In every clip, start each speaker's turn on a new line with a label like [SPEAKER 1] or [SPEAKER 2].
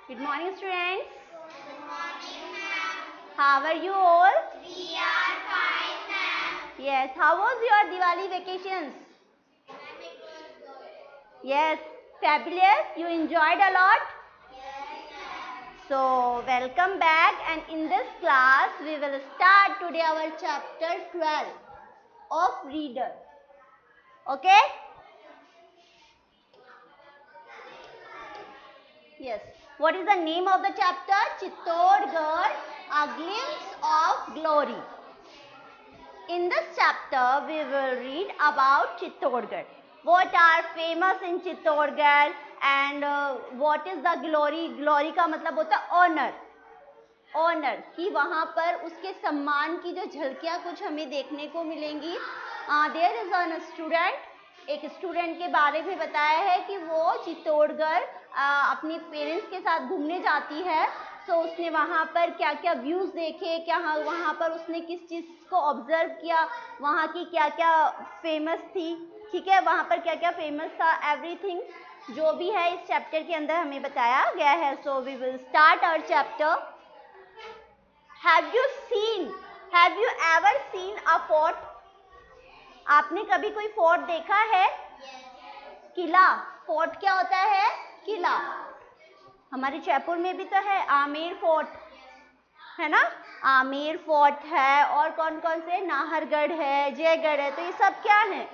[SPEAKER 1] Good morning, students. Good morning, ma'am. How are you all? We are fine, ma'am. Yes. How was your Diwali vacations? Ma'am, it was good. Yes. Fabulous. You enjoyed a lot? Yes, ma'am. So, welcome back. And in this class, we will start today our chapter 12 of Reader. Okay? Yes. What is the name of the chapter? Chittorgarh, a glimpse of glory. In this chapter, we will read about Chittorgarh. What are famous in Chittorgarh and what is the glory? Glory का मतलब होता है honor. Honor कि वहाँ पर उसके सम्मान की जो झलकियाँ कुछ हमें देखने को मिलेंगी. There is a student. एक स्टूडेंट के बारे में बताया है कि वो चित्तौड़गढ़ अपनी पेरेंट्स के साथ घूमने जाती है. तो उसने वहाँ पर क्या क्या व्यूज़ देखे, क्या वहाँ पर उसने किस चीज़ को ऑब्जर्व किया, वहाँ की क्या क्या फेमस थी, ठीक है, वहाँ पर क्या क्या फेमस था, एवरीथिंग जो भी है इस चैप्टर के अंदर हमें बताया गया है. So we will start our chapter. Have you ever seen a fort? आपने कभी कोई फोर्ट देखा है? किला. फोर्ट क्या होता है? किला. हमारे जयपुर में भी तो है आमेर फोर्ट, है ना. आमेर फोर्ट है और कौन कौन से, नाहरगढ़ है, जयगढ़ है. तो ये सब क्या है?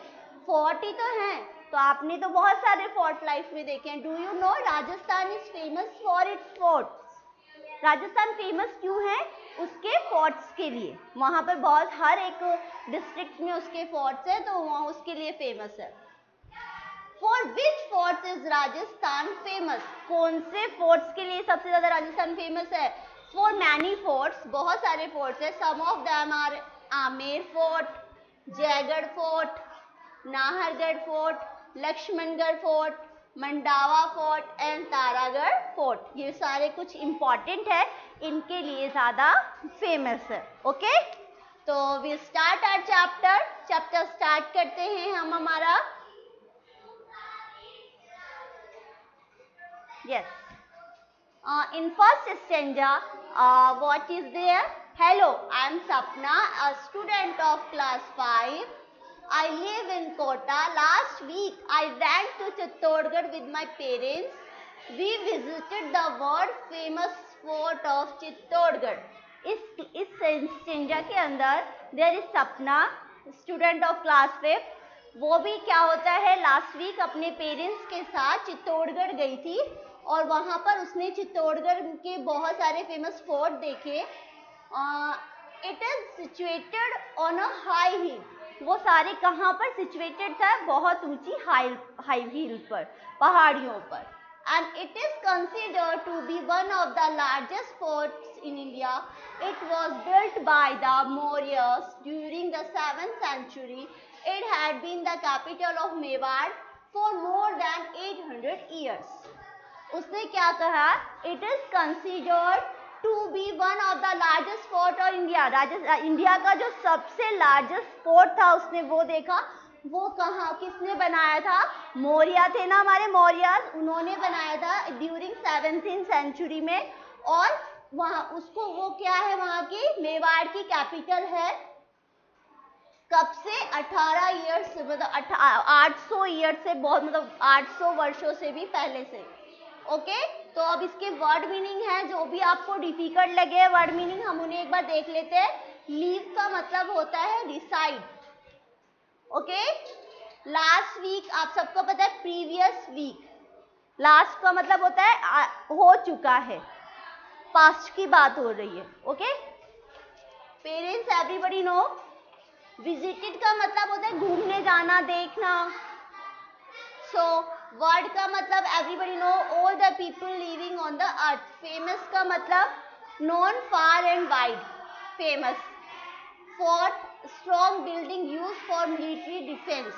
[SPEAKER 1] फोर्ट ही तो हैं. तो आपने तो बहुत सारे फोर्ट लाइफ में देखे हैं. Do you know Rajasthan is famous for its fort? Rajasthan famous क्यों है? उसके फोर्ट्स के लिए. वहाँ पर बहुत हर एक डिस्ट्रिक्ट में उसके फोर्ट्स है, तो वहाँ उसके लिए फेमस है. For which forts is Rajasthan famous? कौन से फोर्ट्स के लिए सबसे ज्यादा राजस्थान फेमस है? फॉर मैनी फोर्ट्स, बहुत सारे फोर्ट्स है. Some of them are Amer fort, Jaigarh fort, Nahargarh fort, Lakshmangarh fort, Mandawa fort and Taragarh fort. ये सारे कुछ इंपॉर्टेंट है, इनके लिए ज्यादा फेमस है. ओके, तो we start our chapter start करते हैं हम हमारा. Yes. In first stanza, what is there? Hello, I am Sapna, a student of class 5. I live in Kota. Last week, I went to Chittorgarh with my parents. We visited the world famous fort of Chittorgarh. इस stanza के अंदर there is Sapna, student of class 5. वो भी क्या होता है, last week अपने parents के साथ चित्तौड़गढ़ गई थी और वहाँ पर उसने चित्तौड़गढ़ के बहुत सारे फेमस फोर्ट देखे. It is situated on a high heel. वो सारे कहाँ पर सिचुएटेड था? बहुत ऊंची हाई हिल पर, पहाड़ियों पर. And it is considered to be one of the largest forts in India. It was built by the Mauryas during the 7th century. It had been the capital of Mewar for more than 800 years. उसने क्या कहा? It is considered to be one of the largest fort of India. India का जो सबसे largest fort था उसने वो देखा. वो कहाँ, किसने बनाया था? मौर्य थे ना, हमारे मौर्यस, उन्होंने बनाया था ड्यूरिंग 7th century में. और वहाँ उसको वो क्या है, वहाँ की मेवाड़ की कैपिटल है. कब से? 18 ईयर्स, मतलब 800 ईयर से, बहुत मतलब 800 वर्षों से भी पहले से. ओके, तो अब इसके वर्ड मीनिंग है, जो भी आपको डिफिकल्ट लगे वर्ड मीनिंग हम उन्हें एक बार देख लेते हैं. लीव का मतलब होता है रिसाइड. ओके, लास्ट वीक आप सबको पता है, प्रीवियस वीक. लास्ट का मतलब होता है हो चुका है, पास्ट की बात हो रही है. Okay, parents everybody know. Visited का मतलब होता है घूमने जाना, देखना. सो वर्ड का मतलब everybody know, all the people living on the earth. Famous का मतलब known, far and wide, famous. Fort, strong building use for military defence.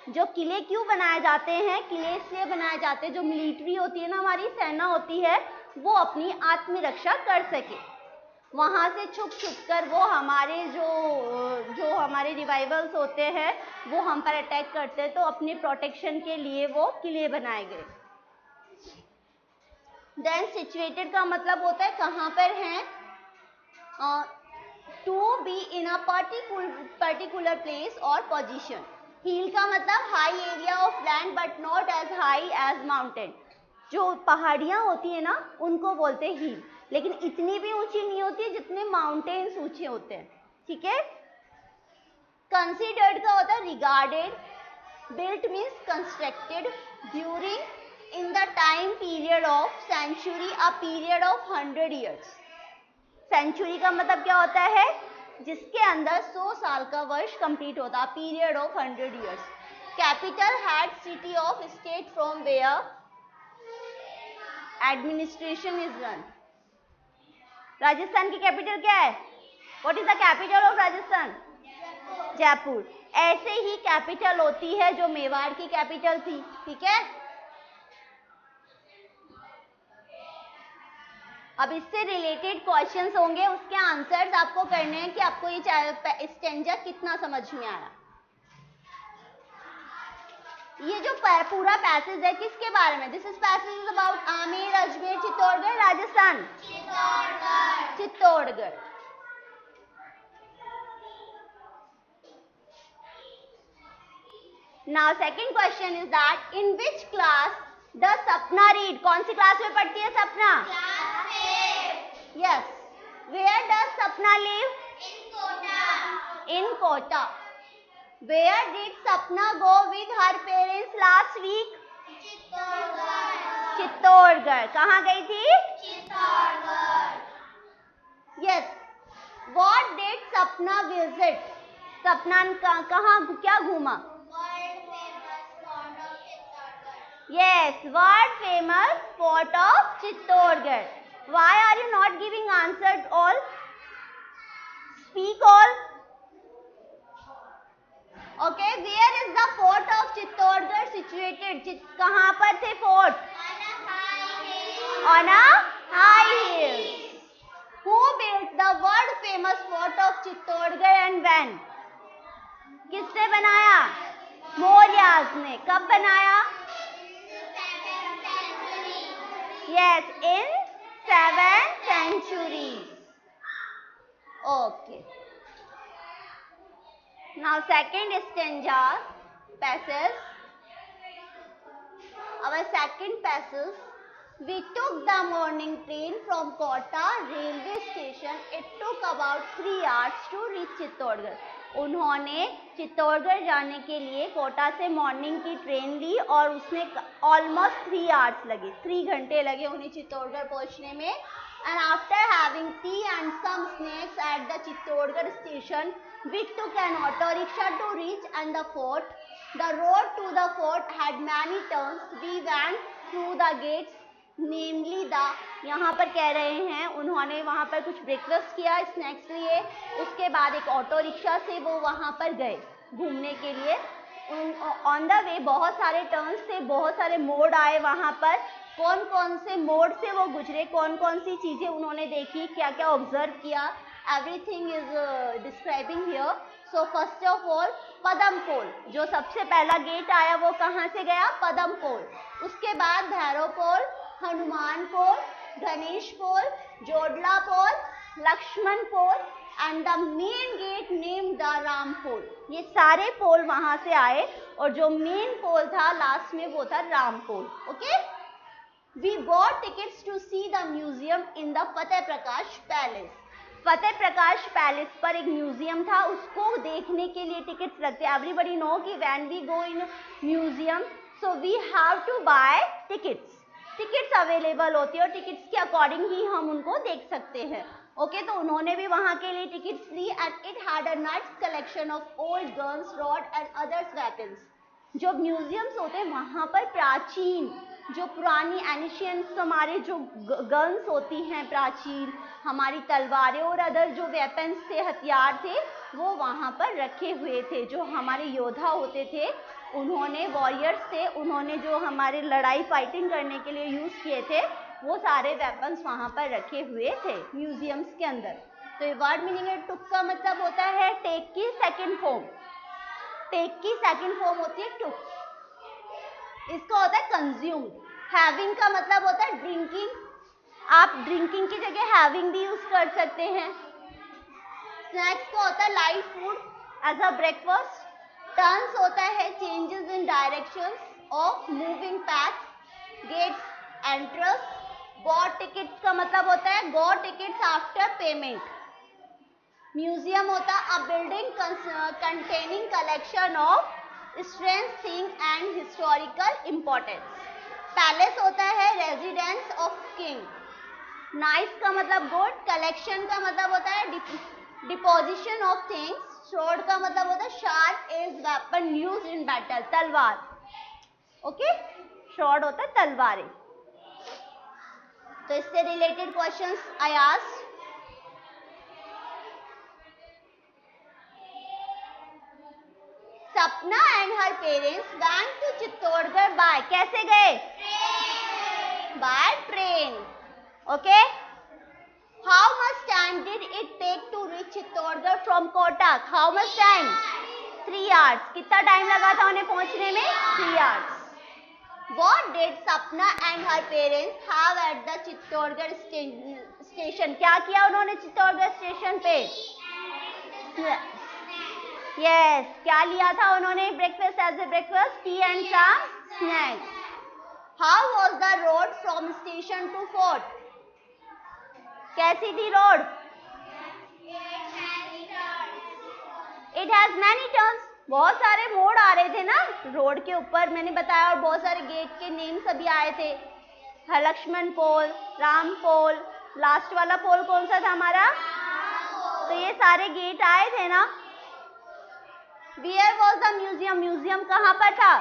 [SPEAKER 1] जो किले क्यों बनाए जाते हैं? किले इसलिए बनाए जाते हैं, जो मिलिट्री होती है ना, हमारी सेना होती है, वो अपनी आत्मरक्षा कर सके. वहाँ से छुप कर वो हमारे जो हमारे रिवाइवल्स होते हैं वो हम पर अटैक करते हैं, तो अपने प्रोटेक्शन के लिए वो किले बनाए गए. देन सिचुएटेड का मतलब होता है कहाँ पर है, to be in a particular place और पोजीशन। हिल का मतलब high area of land but not as high as mountain. जो पहाड़ियां होती है ना उनको बोलते हैं हिल, लेकिन इतनी भी ऊंची नहीं होती जितने माउंटेन्स ऊंचे होते हैं, ठीक है। कंसिडर्ड का होता है regarded, built means constructed during in the time period of century, a period of 100 years। Century का मतलब क्या होता है, जिसके अंदर 100 साल का वर्ष कंप्लीट होता है, period of 100 years। Capital head city of state from where administration is run. Rajasthan की कैपिटल क्या है, what is the capital of Rajasthan, Jaipur. ऐसे ही कैपिटल होती है जो मेवाड़ की कैपिटल थी, ठीक है। अब इससे रिलेटेड क्वेश्चंस होंगे, उसके आंसर्स आपको करने हैं कि आपको ये स्टेंजा कितना समझ में आया। ये जो पूरा पैसेज है किसके बारे में, this is passage is about Amer, Ajmer, Chittorgarh, Rajasthan, Chittorgarh. Now second question is that in which class does Sapna read? कौन सी क्लास में पढ़ती है सपना, class 8। Yes. Where does Sapna live? In Kota. In Kota. Where did Sapna go with her parents last week? Chittorgarh. Chittorgarh. कहाँ गई थी, Chittorgarh. Yes. What did Sapna visit? सपना कहाँ क्या घूमा, yes, world famous fort of Chittorgarh। Why are you not giving answer all? Speak all. Okay, where is the fort of Chittorgarh situated? कहाँ पर थे fort? On a high hill। Who built the world famous fort of Chittorgarh and when? किसने बनाया, मौर्यास ने। कब बनाया, yes, in 7th century। Okay, now second stanza passage, our second passage, we took the morning train from Kota railway station, it took about 3 hours to reach Chittorgarh। उन्होंने चित्तौड़गढ़ जाने के लिए कोटा से मॉर्निंग की ट्रेन ली और उसमें ऑलमोस्ट 3 आवर्स लगे, 3 घंटे लगे उन्हें चित्तौड़गढ़ पहुंचने में। And after having tea and some snacks at the Chittorgarh station we took an auto rickshaw to reach and the fort. The road to the fort had many turns, we went through the gates namely the. यहाँ पर कह रहे हैं उन्होंने वहाँ पर कुछ breakfast किया, स्नैक्स लिए, उसके बाद एक ऑटो रिक्शा से वो वहाँ पर गए घूमने के लिए। ऑन द वे बहुत सारे टर्न्स थे, बहुत सारे मोड़ आए वहाँ पर। कौन कौन से मोड़ से वो गुजरे, कौन कौन सी चीज़ें उन्होंने देखी, क्या क्या ऑब्जर्व किया, everything is describing here. So first of all Padampol, जो सबसे पहला गेट आया वो कहाँ से गया, पदमपोल। उसके बाद भैरवपोल, हनुमान पोल, Ganesh Pol, Jodla Pol, Laxman Pol and the main gate name the Ram Pol. ये सारे पोल वहां से आए और जो मेन पोल था लास्ट में वो था Ram Pol. Okay, we bought tickets to see the museum in the Fateh Prakash palace. Fateh Prakash palace पर एक म्यूजियम था, उसको देखने के लिए टिकट्स लगते। एवरीबडी नो कि when we go in museum so we have to buy tickets. Tickets available होती है और टिकट्स के अकॉर्डिंग ही हम उनको देख सकते हैं। ओके, तो उन्होंने भी वहाँ के लिए टिकट्स ली and it had a nice collection of old guns, rod and others weapons. जो म्यूजियम्स होते हैं वहाँ पर प्राचीन, जो पुरानी एनिशियंट्स हमारे जो गन्स होती हैं प्राचीन, हमारी तलवारें और अदर जो वेपन्स थे, हथियार थे, वो वहाँ पर रखे हुए थे। जो हमारे योद्धा होते थे उन्होंने, वॉरियर्स थे, उन्होंने जो हमारे लड़ाई फाइटिंग करने के लिए यूज़ किए थे वो सारे वेपन्स वहाँ पर रखे हुए थे म्यूजियम्स के अंदर। तो ये वर्ड मीनिंग है, टुक का मतलब होता है टेक की सेकंड फॉर्म। टेक की सेकंड फॉर्म होती है टुक। इसका होता है कंज्यूम। हैविंग का मतलब होता है ड्रिंकिंग, आप ड्रिंकिंग की जगह हैविंग भी यूज कर सकते हैं। स्नैक्स का होता है light food as a breakfast. Turns होता है changes in directions of moving path. Gets entrance. Got tickets का मतलब होता है got tickets after payment. Museum होता है a building containing collection of strange thing and historical importance. Palace होता है रेजिडेंस ऑफ किंग। नाइस का मतलब गुड। कलेक्शन का मतलब होता है डिपोजिशन ऑफ थिंग्स। स्वॉर्ड का मतलब होता है sharp edge weapon used in battle, तलवार। ओके, स्वॉर्ड होता है तलवारें। तो इससे related questions I asked. Sapna and her parents went to Chittorgarh by, कैसे गए? By train. Okay, how much time did it take to reach Chittorgarh from Kota? How much time? 3 hours. कितना time लगा था उन्हें पहुंचने में? 3 hours. What did Sapna and her parents have at the Chittorgarh station? क्या किया उन्होंने चित्तौड़गढ़ स्टेशन पे? यस, क्या लिया था उन्होंने breakfast as a breakfast? Tea and some snacks. How was the road from station to fort? कैसी थी road? It has many turns, बहुत सारे मोड़ आ रहे थे ना रोड के ऊपर, मैंने बताया। और बहुत सारे गेट के नेम सभी आए थे। लक्ष्मण पोल, राम पोल, लास्ट वाला पोल कौन सा था हमारा? तो ये सारे गेट आए थे ना। Where was the museum? Museum कहाँ पर था?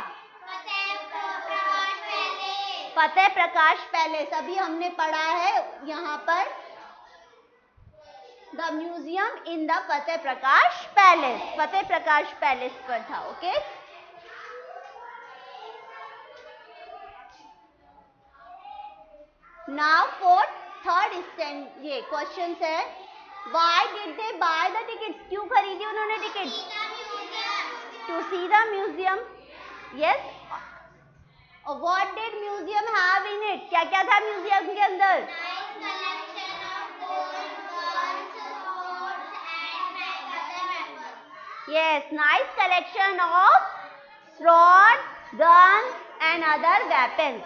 [SPEAKER 1] फतेह प्रकाश पैलेस। अभी हमने पढ़ा है यहाँ पर the museum in the Fateh Prakash palace. Fateh Prakash palace पर था। Okay, now for third stand ये क्वेश्चन है। Why did they buy the tickets? क्यों खरीदी उन्होंने ticket? To see the museum. Yes. What did museum have in it? क्या क्या था म्यूजियम के अंदर? Yes, nice collection of sword, guns and other weapons.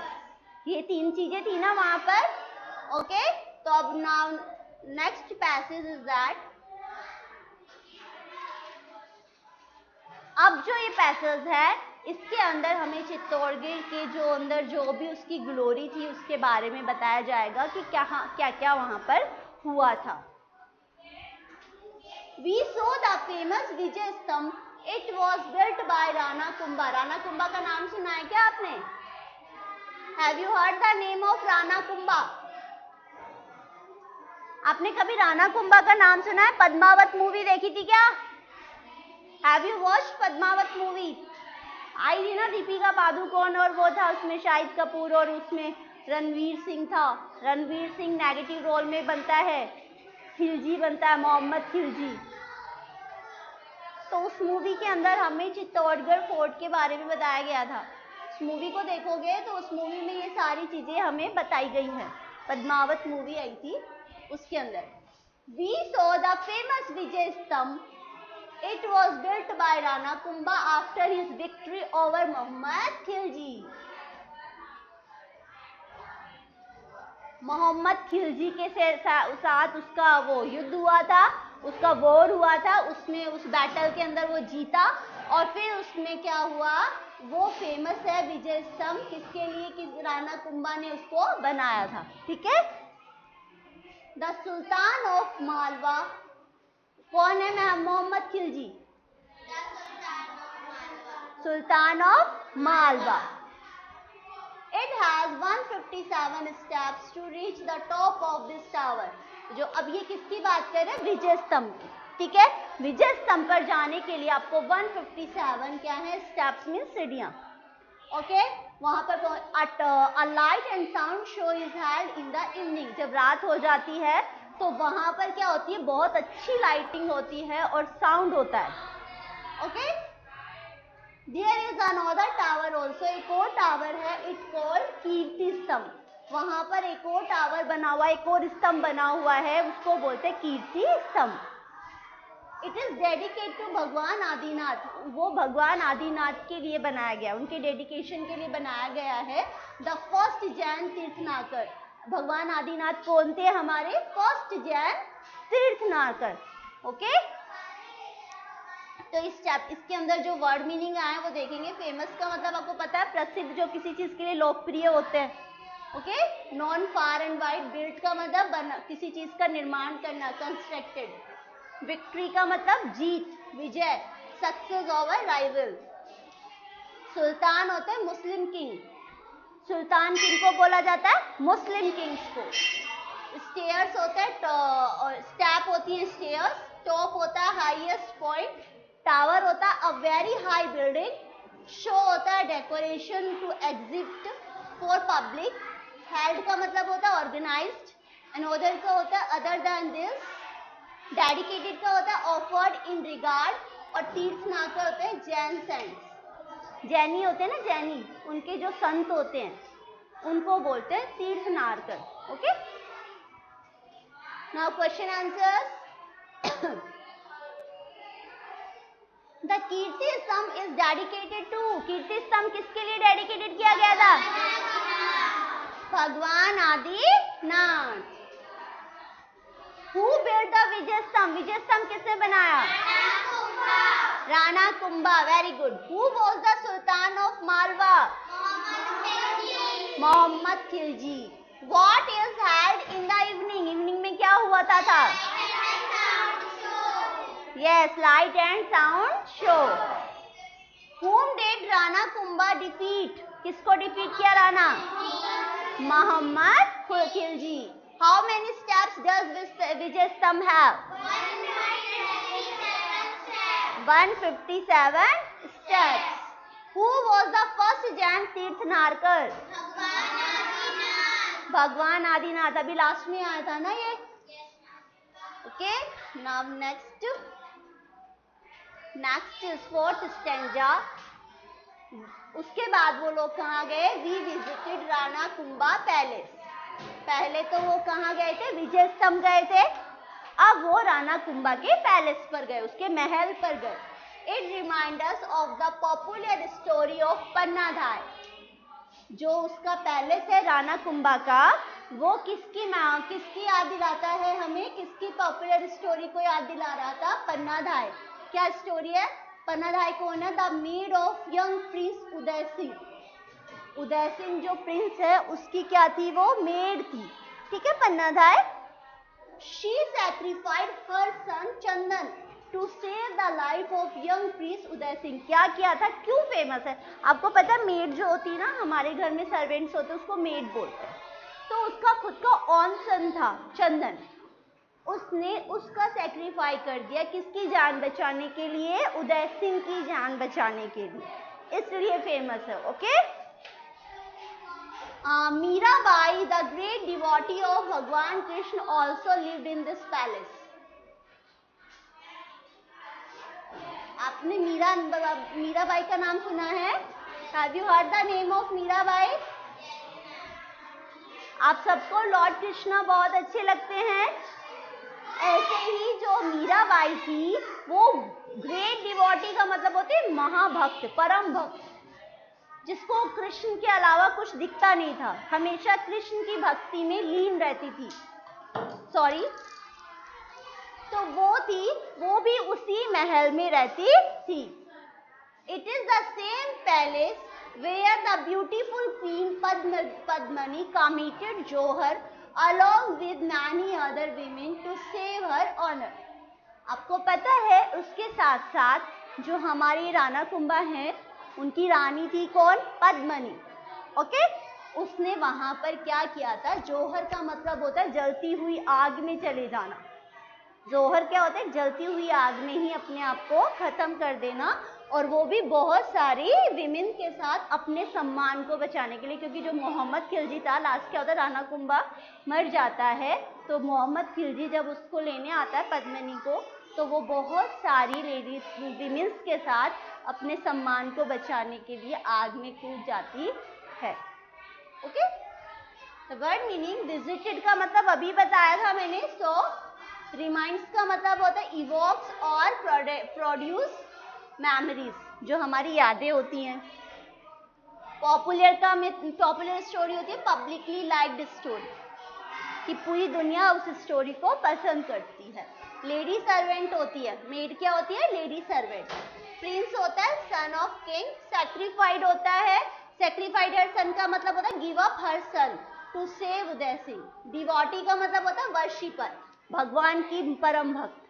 [SPEAKER 1] ये 3 चीजें थी ना वहां पर। ओके, तो अब now next passage is that अब जो ये पैसेज है इसके अंदर हमें चित्तौड़गढ़ के जो अंदर जो भी उसकी ग्लोरी थी उसके बारे में बताया जाएगा कि क्या क्या वहां पर हुआ था। We saw the famous विजय स्तंभ. It was built by Rana Kumbha. Rana Kumbha का नाम सुना है क्या आपने? Have you heard the name of Rana Kumbha? आपने कभी राणा कुंभा का नाम सुना है? पद्मावत मूवी देखी थी क्या? Have you watched Padmaavat movie? आई थी ना दीपिका पादुकोण और वो था उसमें शाहिद कपूर और उसमें रणवीर सिंह था। रणवीर सिंह नेगेटिव रोल में बनता है, खिलजी बनता है, मोहम्मद खिलजी। तो उस मूवी के अंदर हमें चित्तौड़गढ़ फोर्ट के बारे में बताया गया था। उस मूवी को देखोगे तो उस मूवी में ये सारी चीजें हमें बताई गई हैं। पद्मावत मूवी आई थी उसके अंदर। We saw the famous विजय स्तंभ. It was built by Rana Kumbha after his victory over Muhammad Khilji. Mohammad Khilji के साथ उसका वो युद्ध हुआ था, उसका वॉर हुआ था, उसमें उस बैटल के अंदर वो जीता और फिर उसमें क्या हुआ, वो फेमस है विजय स्तंभ किसके लिए कि राणा कुंभा ने उसको बनाया था। ठीक है। द सुल्तान ऑफ मालवा कौन है? मोहम्मद खिलजी, सुल्तान of Malwa. It has 157 steps to reach the top of this tower. जो अब ये किसकी बात कर रहे हैं? विजय स्तंभ की। ठीक है, विजय स्तंभ पर जाने के लिए आपको 157 क्या है? स्टेप्स मीन सीढ़ियां। ओके, वहां पर a light and sound show is held in the evening. जब रात हो जाती है तो वहां पर क्या होती है? बहुत अच्छी लाइटिंग होती है और साउंड होता है। Okay, There is another tower also. एक और टावर है, it called कीर्ति स्तंभ। वहां पर एक और टावर बना हुआ, एक और स्तंभ बना हुआ है, उसको बोलते हैं कीर्ति स्तंभ। इट इज डेडिकेट टू भगवान आदिनाथ। वो भगवान आदिनाथ के लिए बनाया गया, उनके डेडिकेशन के लिए बनाया गया है। The first Jain Tirthankar. भगवान आदिनाथ कौन थे? हमारे फर्स्ट जैन तीर्थनाकर। ओके, तो इसके अंदर जो वर्ड मीनिंग आया है वो देखेंगे। फेमस का मतलब आपको पता है, प्रसिद्ध, जो किसी चीज के लिए लोकप्रिय होते हैं। Okay, non far and wide. Built का मतलब किसी चीज का निर्माण करना, कंस्ट्रक्टेड। विक्ट्री का मतलब जीत, विजय, सक्सेस ओवर राइवल। सुल्तान होते हैं मुस्लिम किंग। सुल्तान किंग को बोला जाता है मुस्लिम किंग्स को। स्टेयर्स होते हैं, स्टेप होती है स्टेयर्स। टॉप होता है हाईएस्ट पॉइंट। टावर होता है a very high building. Show होता है decoration to exhibit for public. Held का मतलब होता है ऑर्गेनाइज्ड। एंड अदर का होता है अदर देन दिस। डेडिकेटेड का होता है ऑफर्ड इन रिगार्ड। और तीर्थनाकर होते हैं जैन सेंट्स। जैनी होते हैं ना, जैनी, उनके जो संत होते हैं उनको बोलते हैं Tirthankar. Okay, now question answers. The Kirti Stambh is dedicated to. कीर्ति स्तंभ किसके लिए डेडिकेटेड किया गया था? भगवान आदिनाथ। Who built the विजय स्तंभ? विजय स्तंभ किसने बनाया? Rana Kumbha. Very good. Who was the Sultan of Malwa? Mohammad Khilji. What is held in the evening? Evening में क्या हुआ था? Yes, light and sound show. Whom did Rana Kumbha defeat? किसको डिफीट किया Rana? Mohammad Khilji. How many steps does विजय स्तंभ have? 157 steps. Who was the first Jain तीर्थनाकर? भगवान आदिनाथ। अभी last में आया था ना ये। Okay, now next is fourth stanza. उसके बाद वो लोग कहाँ गए? We visited Rana Kumbha palace. पहले तो वो कहाँ गए थे? विजय स्तंभ गए थे। अब वो राणा कुंभा के पैलेस पर गए, उसके महल पर गए। It remind us of the popular story of Pannadhai. जो उसका पैलेस है राणा कुंभा का, वो किसकी याद दिलाता है हमें? किसकी पॉपुलर स्टोरी को याद दिला रहा था? पन्नाधाय। क्या स्टोरी है? पन्नाधाय कौन है? The maid of young prince Uday Singh. Uday Singh जो प्रिंस है उसकी क्या थी? वो मेड थी। ठीक है, Pannadhay. She sacrificed her son Chandan to save the life of young prince Uday Singh. क्या किया था? क्यों फेमस है? आपको पता है, मेड जो होती है ना, हमारे घर में सर्वेंट्स होते हैं, उसको मेड बोलते हैं। तो उसका खुद का ऑन सन था चंदन, उसने उसका सेक्रीफाई कर दिया। किसकी जान बचाने के लिए? उदय सिंह की जान बचाने के लिए, इसलिए फेमस है। Okay, Mirabai, the great devotee of Bhagwan Krishna, also lived in this palace. आपने मीराबाई का नाम सुना है? Have you heard the name of Mirabai? आप सबको लॉर्ड कृष्णा बहुत अच्छे लगते हैं। ऐसे ही जो मीराबाई थी, वो ग्रेट डिवोटी का मतलब होती है महाभक्त, परम भक्त, जिसको कृष्ण के अलावा कुछ दिखता नहीं था, हमेशा कृष्ण की भक्ति में लीन रहती थी। तो वो भी उसी महल में रहती थी। It is the same palace where the beautiful queen Padmini committed jauhar along with many other women to save her honor। आपको पता है, उसके साथ साथ जो हमारी राणा कुंभा है, उनकी रानी थी कौन? पद्मनी। ओके, उसने वहां पर क्या किया था? जोहर का मतलब होता है जलती हुई आग में चले जाना। जोहर क्या होता है? जलती हुई आग में ही अपने आप को खत्म कर देना, और वो भी बहुत सारी विमेन के साथ अपने सम्मान को बचाने के लिए। क्योंकि जो मोहम्मद खिलजी था, लास्ट क्या होता है? राणा कुंभा मर जाता है, तो मोहम्मद खिलजी जब उसको लेने आता है पद्मनी को, तो वो बहुत सारी लेडीज विमेन्स के साथ अपने सम्मान को बचाने के लिए आग में कूद जाती है। ओके, वर्ड मीनिंग विजिटेड का मतलब अभी बताया था मैंने. सो रिमाइंड्स का मतलब होता है इवोक्स और प्रोड्यूस मेमोरीज, जो हमारी यादें होती हैं. पॉपुलर स्टोरी होती है पब्लिकली लाइक्ड स्टोरी, कि पूरी दुनिया उस स्टोरी को पसंद करती है. लेडी सर्वेंट होती है. मेड क्या होती है? Lady servant. प्रिंस होता है सन ऑफ किंग. सैक्रिफाइड होता है, सैक्रिफाइड हर सन का मतलब होता है give up her son to save their sin. Devotee का मतलब होता है वर्शिपर, भगवान की परम भक्त.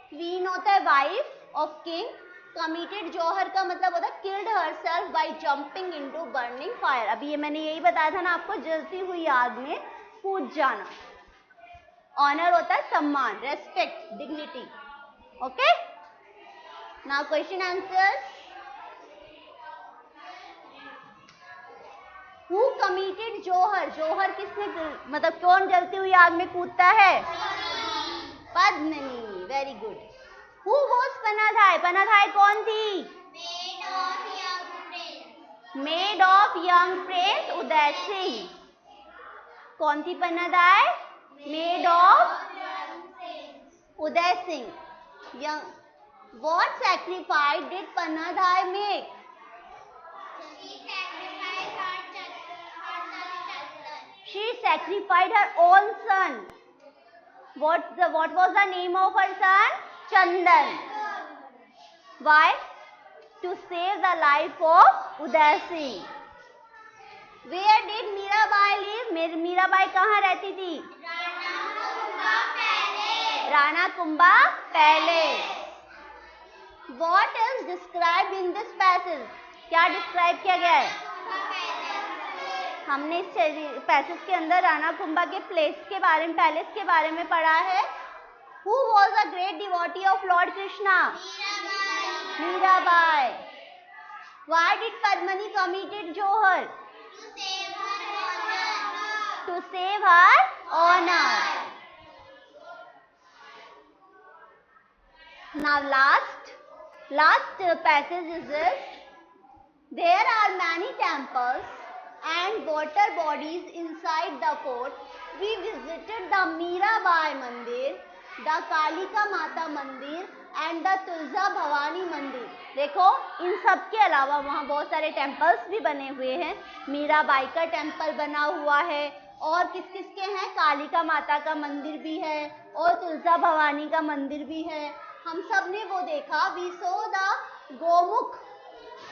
[SPEAKER 1] क्वीन होता है वाइफ ऑफ किंग. कमिटेड जौहर का मतलब होता है killed herself by jumping into burning fire. अभी ये मैंने यही बताया था ना आपको, जलती हुई आग में कूद जाना. ऑनर होता है सम्मान, respect, dignity. Okay, now question answers. Who committed jauhar? Jauhar किसने, मतलब कौन जलती हुई आग में कूदता है? Padmini. Very good. Who was Pannadhay? Pannadhay कौन थी? Maid of young prince Uday Singh. कौन थी Pannadhay? Maid of Uday Singh. What sacrifice did Pannadhai make? She sacrificed her own son. What was the name of her son? Chandan. Why? To save the life of Uday Singh. Where did Mirabai live? Mirabai कहाँ रहती थी? Rana Kumbha palace. What is described in this passage? क्या describe किया गया है? हमने इस passage के अंदर राणा कुंभा के प्लेस के बारे में, पैलेस के बारे में पढ़ा है. Who was a great devotee of Lord Krishna? Mirabai. Why did Padmini committed Johar? To save her honor. Now last passage is this. There are many temples and water bodies inside the fort. We visited the Mirabai Mandir, the Kalika Mata Mandir and the Tulsa Bhavani Mandir. देखो, इन सब के अलावा वहाँ बहुत सारे temples भी बने हुए हैं. मीराबाई का टेम्पल बना हुआ है, और किस किस के हैं? कालिका माता का मंदिर भी है और तुलसा भवानी का मंदिर भी है. हम सब ने वो देखा. We saw the Gomukh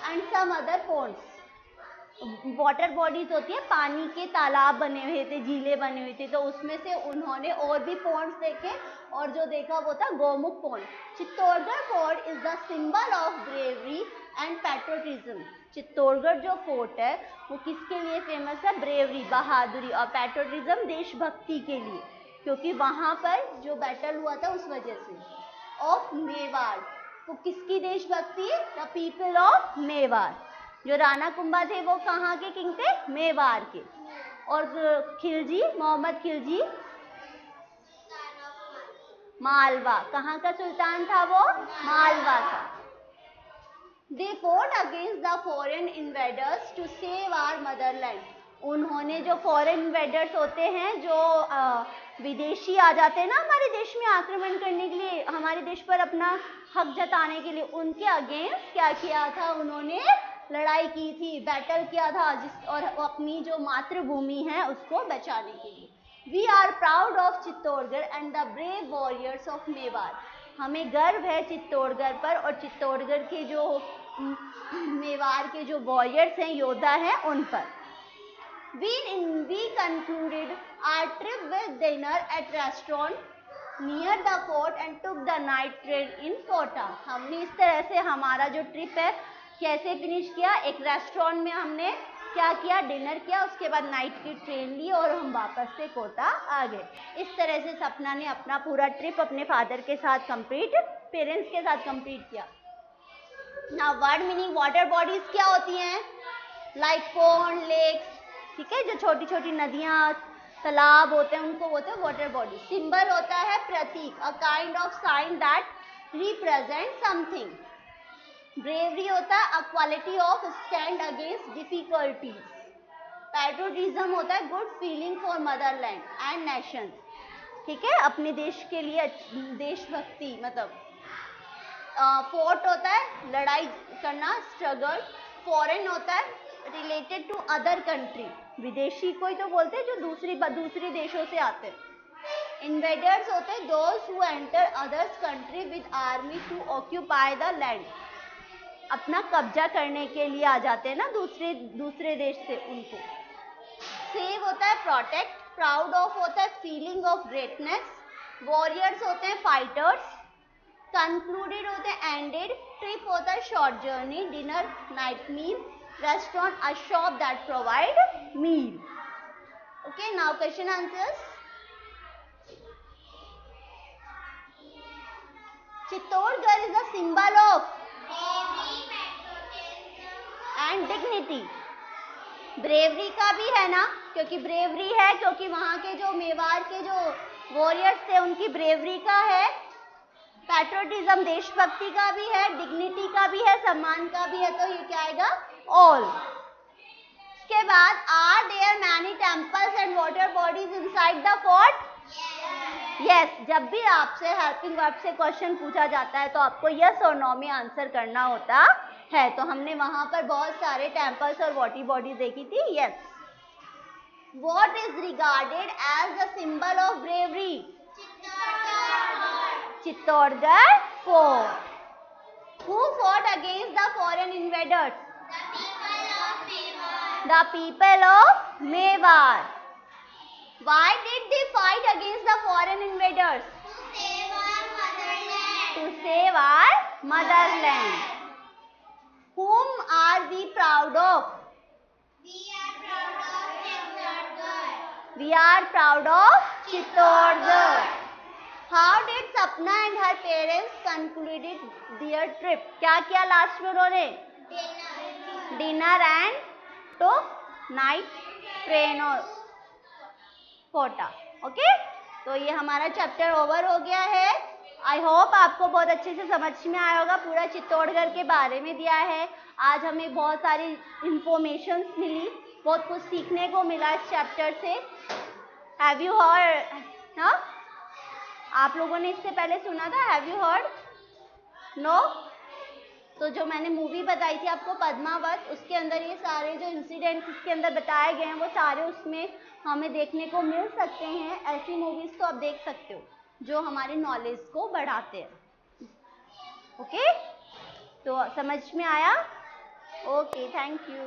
[SPEAKER 1] and some other ponds. Water bodies होती है, पानी के तालाब बने हुए थे, झीलें बने हुए थे, तो उसमें से उन्होंने और भी पोन्ड्स देखे, और जो देखा वो था Gomukh pond. Chittorgarh fort is the symbol of bravery and patriotism. Chittorgarh जो फोर्ट है वो किसके लिए फेमस है? ब्रेवरी, बहादुरी, और पैट्रियटिज्म, देशभक्ति के लिए, क्योंकि वहां पर जो बैटल हुआ था उस वजह से. ऑफ मेवाड़, तो किसकी देशभक्ति? The people of Mewar. जो राणा कुंभा थे वो कहाँ के किंग थे? मेवाड़ के. और खिलजी, मोहम्मद खिलजी मालवा, कहाँ का सुल्तान था वो? मालवा का. They fought against the foreign invaders to save our motherland. उन्होंने, जो फॉरेन इन्वेडर्स होते हैं, जो विदेशी आ जाते हैं ना हमारे देश में आक्रमण करने के लिए, हमारे देश पर अपना हक जताने के लिए, उनके अगेंस्ट क्या किया था? उन्होंने लड़ाई की थी, बैटल किया था, और अपनी जो मातृभूमि है उसको बचाने के लिए. We are proud of Chittorgarh and the brave warriors of Mewar. हमें गर्व है चित्तौड़गढ़ पर, और चित्तौड़गढ़ के जो मेवाड़ के जो वॉरियर्स हैं, योद्धा हैं, उन पर. We concluded our trip with dinner at restaurant near the fort and took the night train in Kota. हमने इस तरह से हमारा जो ट्रिप है कैसे फिनिश किया? एक रेस्टोरेंट में हमने क्या किया? डिनर किया, उसके बाद नाइट की ट्रेन ली और हम वापस से कोटा आ गए. इस तरह से सपना ने अपना पूरा ट्रिप अपने फादर के साथ कंप्लीट, पेरेंट्स के साथ कंप्लीट किया. Now word meaning. Water bodies क्या होती हैं? लाइक पोन्ड, लेक्स, ठीक है, जो छोटी छोटी नदियाँ, तालाब होते हैं, उनको बोलते हैं वाटर बॉडी. सिंबल होता है प्रतीक, a kind of sign that represent something. Bravery होता है a quality of stand against difficulties. Patriotism होता है good feeling for motherland and nation, ठीक है, अपने देश के लिए देशभक्ति, मतलब फोर्ट होता है लड़ाई करना, स्ट्रगल। फॉरेन होता है रिलेटेड टू अदर कंट्री, विदेशी कोई तो बोलते हैं जो दूसरे देशों से आते हैं। इन्वेडर्स होते हैं those who enter others country with army to occupy the land, अपना कब्जा करने के लिए आ जाते हैं ना दूसरे देश से उनको। सेव होता है प्रोटेक्ट, प्राउड ऑफ होता है फीलिंग ऑफ ग्रेटनेस, वॉरियर्स होते हैं फाइटर्स, कंक्लूडेड होते हैं एंडेड, ट्रिप होता है short journey, dinner night meal, restaurant a shop that provide meal. Okay, now question answers. Chittorgarh is the symbol of and dignity. Bravery का भी है ना, क्योंकि ब्रेवरी है, क्योंकि वहां के जो मेवाड़ के जो वॉरियर्स थे उनकी ब्रेवरी का है। पैट्रियोटिज्म देशभक्ति का भी है, डिग्निटी का भी है, सम्मान का भी है, तो ये क्या आएगा? ऑल। इसके बाद are there many temples and water bodies inside the fort? Yes, जब भी आपसे हेल्पिंग वर्ब से क्वेश्चन पूछा जाता है तो आपको यस और नो में आंसर करना होता है। तो हमने वहां पर बहुत सारे टेम्पल्स और वाटर बॉडीज देखी थी। Yes. What is regarded as the symbol of bravery? Chittorgarh fort. Who fought against the foreign invaders? The people of Mewar. Why did they fight against the foreign invaders? To save our motherland. Whom are we proud of? We are proud of Chittaugarh. How did Sapna and her parents concluded their trip? क्या किया last में उन्होंने? Dinner and तो night train और Kota. Okay, तो ये हमारा chapter over हो गया है। आई होप आपको बहुत अच्छे से समझ में आया होगा। पूरा चित्तौड़गढ़ के बारे में दिया है। आज हमें बहुत सारी इंफॉर्मेशन मिली, बहुत कुछ सीखने को मिला इस चैप्टर से। Have you heard? हाँ, आप लोगों ने इससे पहले सुना था? Have you heard? नो? तो जो मैंने मूवी बताई थी आपको पद्मावत, उसके अंदर ये सारे जो इंसिडेंट्स इसके अंदर बताए गए हैं वो सारे उसमें हमें देखने को मिल सकते हैं। ऐसी मूवीज तो आप देख सकते हो जो हमारी नॉलेज को बढ़ाते हैं। ओके, तो समझ में आया? Okay, thank you.